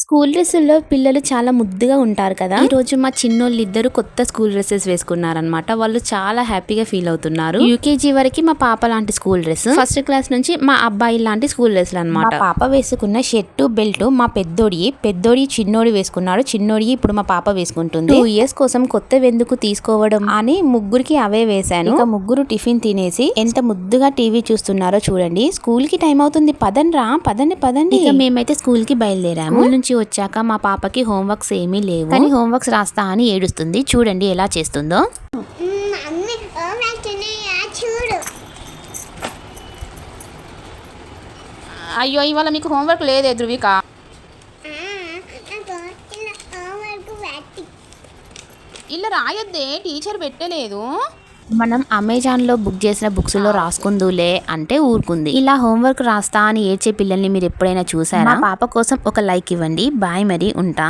School డ్రెస్సుల్లో పిల్లలు చాలా ముద్దుగా ఉంటారు కదా. ఈ రోజు మా చిన్నోళ్ళు ఇద్దరు కొత్త స్కూల్ డ్రెస్సెస్ వేసుకున్నారనమాట. వాళ్ళు చాలా హ్యాపీగా ఫీల్ అవుతున్నారు. యూకేజీ వరకు మా పాప లాంటి స్కూల్ డ్రెస్, ఫస్ట్ క్లాస్ నుంచి మా అబ్బాయి లాంటి స్కూల్ డ్రెస్లు అనమాట. పాప వేసుకున్న షర్టు బెల్ట్ మా పెద్దోడి చిన్నోడి వేసుకున్నాడు. చిన్నోడి ఇప్పుడు మా పాప వేసుకుంటుంది. 2 years కోసం కొత్తవి ఎందుకు తీసుకోవడం అని ముగ్గురికి అవే వేశాను. ఇక ముగ్గురు టిఫిన్ తినేసి ఎంత ముద్దుగా టీవీ చూస్తున్నారో చూడండి. స్కూల్ కి టైం అవుతుంది, పదండి. ఇక మేమైతే స్కూల్ కి బయలుదేరాము. నుంచి వచ్చాక మా పాపకి హోంవర్క్స్ ఏమీ లేవు, కానీ హోంవర్క్స్ రాస్తా అని ఏడుస్తుంది. చూడండి ఎలా చేస్తుందో. అయ్యో ఇవాళ మీకు హోంవర్క్ లేదే ధృవిక. ఇలా రాయొద్దే, టీచర్ పెట్టలేదు. మనం అమెజాన్ లో బుక్ చేసిన బుక్స్ లో రాసుకుందులే అంటే ఊరుకుంది. ఇలా హోంవర్క్ రాస్తా అని ఏడ్చే పిల్లల్ని మీరు ఎప్పుడైనా చూసారా? మా పాప కోసం ఒక లైక్ ఇవ్వండి. బాయ్, మరి ఉంటా.